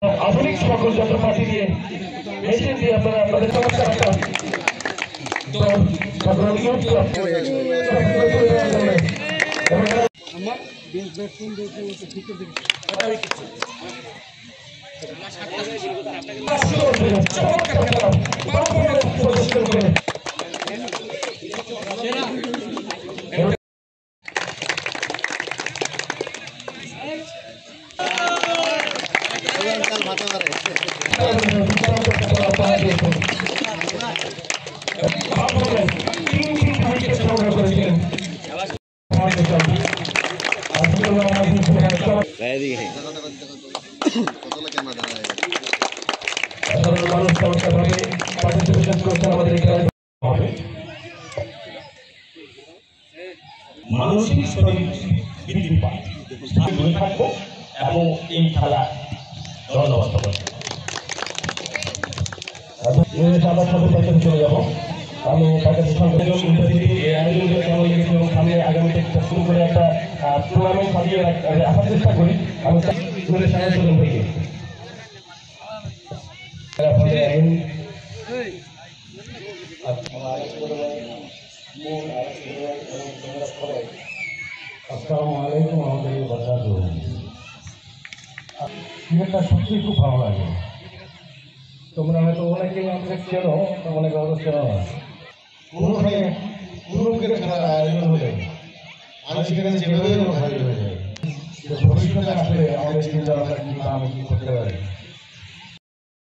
আধুনিক সকল যন্ত্রপাতি দিয়ে মেশিন দিয়ে আপনারা আপনাদের সমস্যা একটা মানসিক শরীর বৃদ্ধি পায় থাকবো এবং এই খেলা ধন্যবাদ চলে যাবো আমি তাকে সামনে আগামীতে শুরু করে একটা টুর্নামেন্ট সাজিয়ে রাখার চেষ্টা করি আমি থেকে আসসালামু আলাইকুম রহমতুল্লাহি ওয়া বারাকাতুহু। এটা সত্যি খুব ভালো লাগে। তোমরা হয়তো অনেকেই আমাকে চেনো, অনেকে হয়তো চেনো না। কোনোখানে পুরোপুরি খেলার আয়োজন হলে আমি সেখানে যেভাবে হাজির হয়ে যাই। ভবিষ্যতে আসলে আমাদের চিন্তা ভাবনা কি করতে পারি।